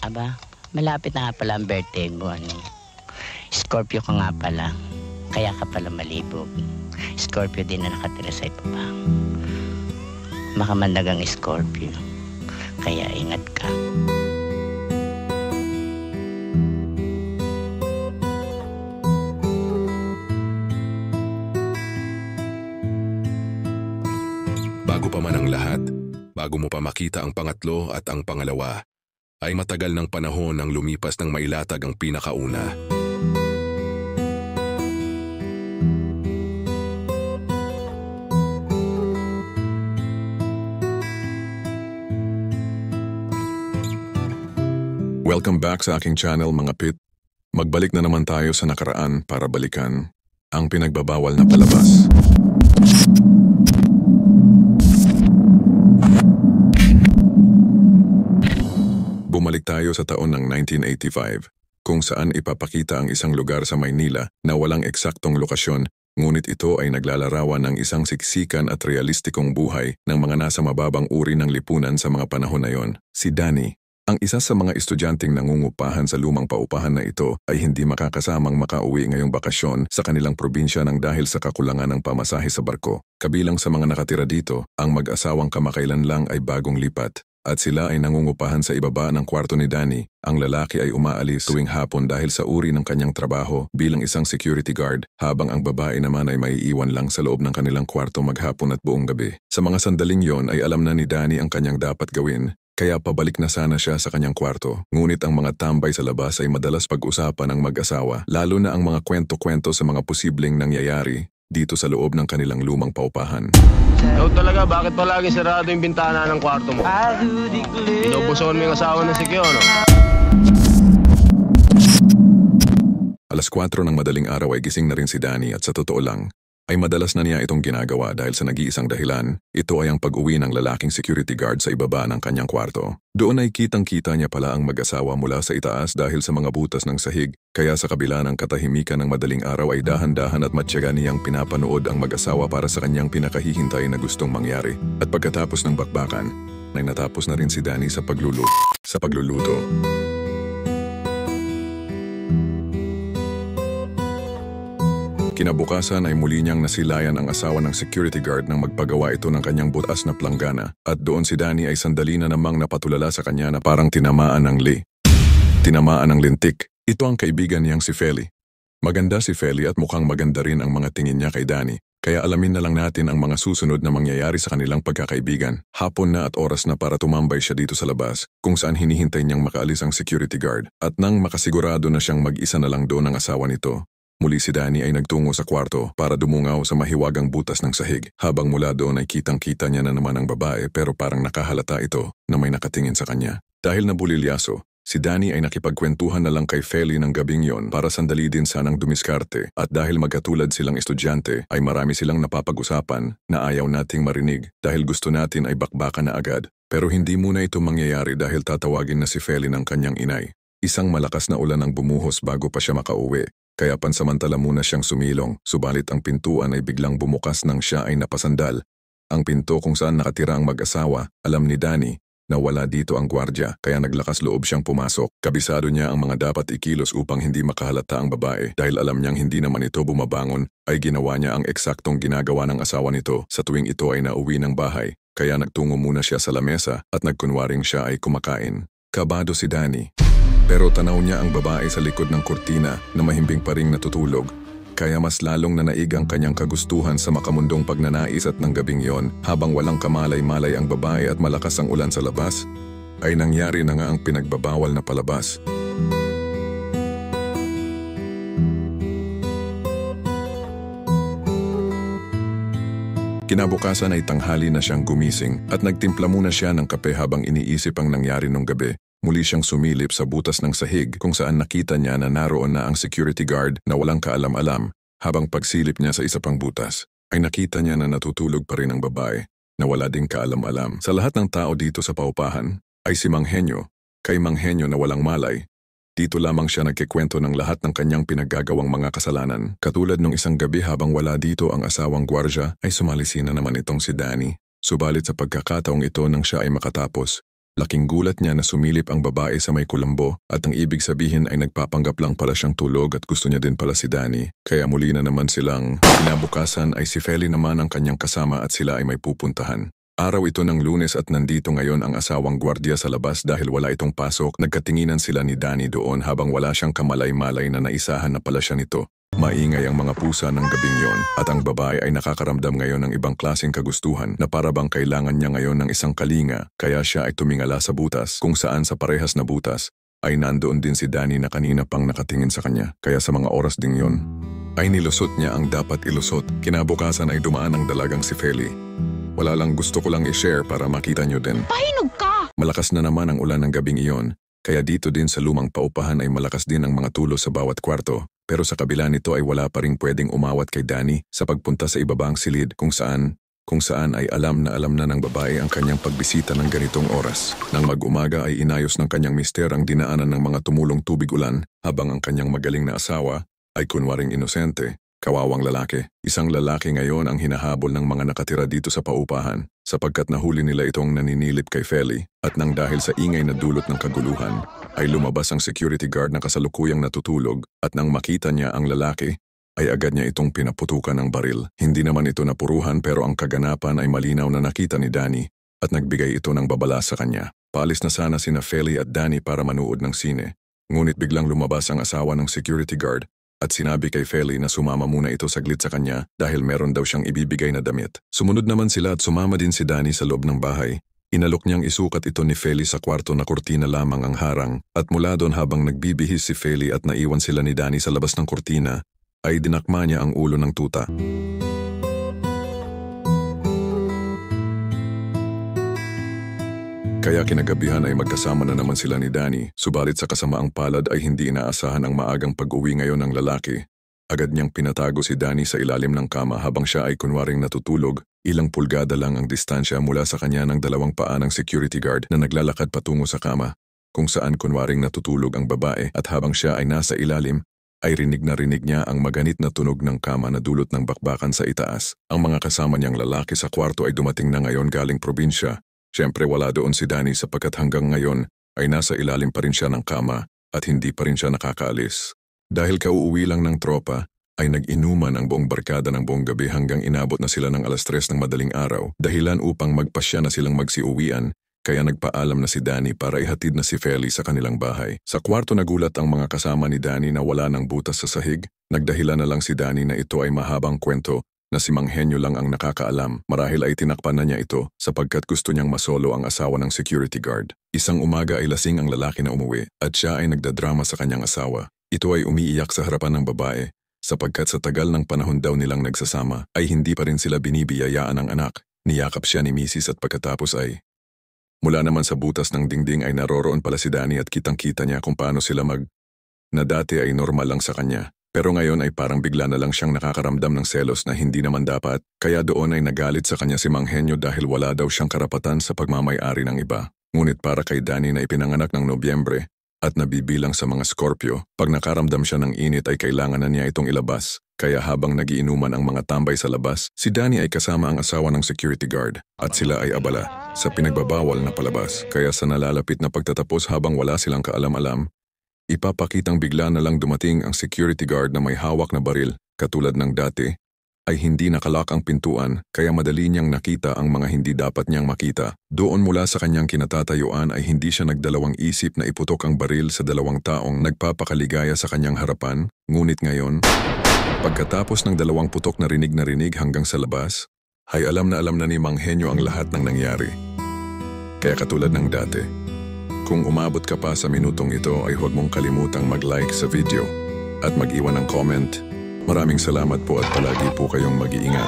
Aba, malapit na nga pala ang birthday mo, Scorpio ka nga pala, kaya ka pala malibog. Scorpio din na nakatira sa ibaba. Makamandagang Scorpio, kaya ingat ka. Bago pa man ang lahat, bago mo pa makita ang pangatlo at ang pangalawa, ay matagal ng panahon ang lumipas ng mailatag ang pinakauna. Welcome back sa aking channel mga pit. Magbalik na naman tayo sa nakaraan para balikan ang pinagbabawal na palabas. Bumalik tayo sa taon ng 1985, kung saan ipapakita ang isang lugar sa Maynila na walang eksaktong lokasyon, ngunit ito ay naglalarawan ng isang siksikan at realistikong buhay ng mga nasa mababang uri ng lipunan sa mga panahon na yon. Si Danny, ang isa sa mga estudyanteng nangungupahan sa lumang paupahan na ito, ay hindi makakasamang makauwi ngayong bakasyon sa kanilang probinsya nang dahil sa kakulangan ng pamasahe sa barko. Kabilang sa mga nakatira dito, ang mag-asawang kamakailan lang ay bagong lipat. At sila ay nangungupahan sa ibaba ng kwarto ni Danny. Ang lalaki ay umaalis tuwing hapon dahil sa uri ng kanyang trabaho bilang isang security guard, habang ang babae naman ay maiiwan lang sa loob ng kanilang kwarto maghapon at buong gabi. Sa mga sandaling yon ay alam na ni Danny ang kanyang dapat gawin, kaya pabalik na sana siya sa kanyang kwarto. Ngunit ang mga tambay sa labas ay madalas pag-usapan ng mag-asawa, lalo na ang mga kwento-kwento sa mga posibleng nangyayari dito sa loob ng kanilang lumang paupahan. Ikaw talaga, bakit palagi sarado yung bintana ng kwarto mo? Pinubuson mo yung asawa ng Sikyo, no? Alas 4 ng madaling araw ay gising na rin si Danny at sa totoo lang, ay madalas na niya itong ginagawa dahil sa nag-iisang dahilan. Ito ay ang pag-uwi ng lalaking security guard sa ibaba ng kanyang kwarto. Doon ay kitang-kita niya pala ang mag-asawa mula sa itaas dahil sa mga butas ng sahig, kaya sa kabila ng katahimikan ng madaling araw ay dahan-dahan at matyaga niyang pinapanood ang mag-asawa para sa kanyang pinakahihintay na gustong mangyari. At pagkatapos ng bakbakan, ay natapos na rin si Danny sa pagluluto. Kinabukasan ay muli niyang nasilayan ang asawa ng security guard nang magpagawa ito ng kanyang butas na planggana, at doon si Danny ay sandali na namang napatulala sa kanya na parang tinamaan ng lintik. Ito ang kaibigan niyang si Feli. Maganda si Feli at mukhang maganda rin ang mga tingin niya kay Danny, kaya alamin na lang natin ang mga susunod na mangyayari sa kanilang pagkakaibigan. Hapon na at oras na para tumambay siya dito sa labas, kung saan hinihintay niyang makaalis ang security guard, at nang makasigurado na siyang mag-isa na lang doon ang asawa nito, muli si Danny ay nagtungo sa kwarto para dumungaw sa mahiwagang butas ng sahig. Habang mula doon ay kitang-kita niya na naman ang babae, pero parang nakahalata ito na may nakatingin sa kanya. Dahil nabulilyaso, si Danny ay nakipagkwentuhan na lang kay Feli ng gabing yon para sandali din sanang dumiskarte, at dahil magkatulad silang estudyante ay marami silang napapag-usapan na ayaw nating marinig dahil gusto natin ay bakbakan na agad. Pero hindi muna ito mangyayari dahil tatawagin na si Feli ng kanyang inay. Isang malakas na ulan ang bumuhos bago pa siya makauwi, kaya pansamantala muna siyang sumilong, subalit ang pintuan ay biglang bumukas nang siya ay napasandal. Ang pinto kung saan nakatira ang mag-asawa, alam ni Danny na wala dito ang gwardya, kaya naglakas loob siyang pumasok. Kabisado niya ang mga dapat ikilos upang hindi makahalata ang babae. Dahil alam niyang hindi naman ito bumabangon, ay ginawa niya ang eksaktong ginagawa ng asawa nito sa tuwing ito ay nauwi ng bahay. Kaya nagtungo muna siya sa lamesa at nagkunwaring siya ay kumakain. Kabado si Danny, pero tanaw niya ang babae sa likod ng kurtina na mahimbing pa ring natutulog, kaya mas lalong nanaig ang kanyang kagustuhan sa makamundong pagnanais. At ng gabing yon, habang walang kamalay-malay ang babae at malakas ang ulan sa labas, ay nangyari na nga ang pinagbabawal na palabas. Kinabukasan ay tanghali na siyang gumising at nagtimpla muna siya ng kape habang iniisip ang nangyari nung gabi. Muli siyang sumilip sa butas ng sahig kung saan nakita niya na naroon na ang security guard na walang kaalam-alam. Habang pagsilip niya sa isa pang butas, ay nakita niya na natutulog pa rin ang babae na wala ding kaalam-alam. Sa lahat ng tao dito sa paupahan ay si Mang Henyo, kay Mang Henyo na walang malay. Dito lamang siya nagkikwento ng lahat ng kanyang pinaggagawang mga kasalanan. Katulad nung isang gabi habang wala dito ang asawang gwardya, ay sumalisi na naman itong si Danny. Subalit sa pagkakataong ito nang siya ay makatapos, Laking gulat niya na sumilip ang babae sa may kulambo at ang ibig sabihin ay nagpapanggap lang pala siyang tulog at gusto niya din pala si Danny. Kaya muli na naman silang kinabukasan ay si Feli naman ang kanyang kasama at sila ay may pupuntahan. Araw ito ng Lunes at nandito ngayon ang asawang gwardiya sa labas dahil wala itong pasok. Nagkatinginan sila ni Danny doon habang wala siyang kamalay-malay na naisahan na pala siya nito. Maingay ang mga pusa ng gabing yon at ang babae ay nakakaramdam ngayon ng ibang klaseng kagustuhan na para bang kailangan niya ngayon ng isang kalinga kaya siya ay tumingala sa butas kung saan sa parehas na butas ay nandoon din si Danny na kanina pang nakatingin sa kanya kaya sa mga oras ding yon ay nilusot niya ang dapat ilusot. Kinabukasan ay dumaan ang dalagang si Feli. Wala lang, gusto ko lang i-share para makita nyo din. Pahinog ka! Malakas na naman ang ulan ng gabing iyon kaya dito din sa lumang paupahan ay malakas din ang mga tulos sa bawat kwarto. Pero sa kabila nito ay wala pa ring pwedeng umawat kay Danny sa pagpunta sa ibabang silid kung saan ay alam na ng babae ang kanyang pagbisita ng ganitong oras. Nang mag-umaga ay inayos ng kanyang mister ang dinaanan ng mga tumulong tubig ulan habang ang kanyang magaling na asawa ay kunwaring inosente, kawawang lalaki. Isang lalaki ngayon ang hinahabol ng mga nakatira dito sa paupahan sapagkat nahuli nila itong naninilip kay Feli at nang dahil sa ingay na dulot ng kaguluhan ay lumabas ang security guard na kasalukuyang natutulog at nang makita niya ang lalaki ay agad niya itong pinaputukan ng baril. Hindi naman ito napuruhan pero ang kaganapan ay malinaw na nakita ni Danny at nagbigay ito ng babala sa kanya. Paalis na sana sina Feli at Danny para manood ng sine. Ngunit biglang lumabas ang asawa ng security guard at sinabi kay Feli na sumama muna ito saglit sa kanya dahil meron daw siyang ibibigay na damit. Sumunod naman sila at sumama din si Danny sa loob ng bahay. Inalok niyang isukat ito ni Feli sa kwarto na kurtina lamang ang harang at mula doon habang nagbibihis si Feli at naiwan sila ni Danny sa labas ng kurtina ay dinakma niya ang ulo ng tuta. Kaya kinagabihan ay magkasama na naman sila ni Danny, subalit sa kasamaang palad ay hindi inaasahan ang maagang pag-uwi ngayon ng lalaki. Agad niyang pinatago si Danny sa ilalim ng kama habang siya ay kunwaring natutulog. Ilang pulgada lang ang distansya mula sa kanya ng dalawang paa ng security guard na naglalakad patungo sa kama, kung saan kunwaring natutulog ang babae at habang siya ay nasa ilalim, ay rinig niya ang maganit na tunog ng kama na dulot ng bakbakan sa itaas. Ang mga kasama niyang lalaki sa kwarto ay dumating na ngayon galing probinsya. Siyempre wala doon si Danny sapagkat hanggang ngayon ay nasa ilalim pa rin siya ng kama at hindi pa rin siya nakakaalis. Dahil kauuwi lang ng tropa, ay nag-inuman ang buong barkada ng buong gabi hanggang inabot na sila ng 3:00 ng madaling araw, dahilan upang magpasya na silang magsiuwian, kaya nagpaalam na si Danny para ihatid na si Feli sa kanilang bahay. Sa kwarto nagulat ang mga kasama ni Danny na wala ng butas sa sahig, nagdahilan na lang si Danny na ito ay mahabang kwento na si Mang Henyo lang ang nakakaalam. Marahil ay tinakpan na niya ito sapagkat gusto niyang masolo ang asawa ng security guard. Isang umaga ay lasing ang lalaki na umuwi at siya ay nagdadrama sa kanyang asawa. Ito ay umiiyak sa harapan ng babae sapagkat sa tagal ng panahon daw nilang nagsasama ay hindi pa rin sila binibiyayaan ng anak. Niyakap siya ni Mrs. at pagkatapos ay mula naman sa butas ng dingding ay naroroon pala si Danny at kitang-kita niya kung paano sila na dati ay normal lang sa kanya. Pero ngayon ay parang bigla na lang siyang nakakaramdam ng selos na hindi naman dapat, kaya doon ay nagalit sa kanya si Mang Henyo dahil wala daw siyang karapatan sa pagmamay-ari ng iba. Ngunit para kay Danny na ipinanganak ng Nobyembre at nabibilang sa mga Scorpio, pag nakaramdam siya ng init ay kailangan na niya itong ilabas. Kaya habang nagiinuman ang mga tambay sa labas, si Danny ay kasama ang asawa ng security guard at sila ay abala sa pinagbabawal na palabas. Kaya sa nalalapit na pagtatapos habang wala silang kaalam-alam, ipapakitang bigla na lang dumating ang security guard na may hawak na baril. Katulad ng dati, ay hindi nakalak ang pintuan kaya madali niyang nakita ang mga hindi dapat niyang makita. Doon mula sa kanyang kinatatayuan ay hindi siya nagdalawang isip na iputok ang baril sa dalawang taong nagpapakaligaya sa kanyang harapan. Ngunit ngayon, pagkatapos ng 2 putok na rinig hanggang sa labas, ay alam na ni Mang Henyo ang lahat ng nangyari. Kaya katulad ng dati, kung umabot ka pa sa minutong ito ay huwag mong kalimutang mag-like sa video at mag-iwan ng comment. Maraming salamat po at palagi po kayong mag-iingat.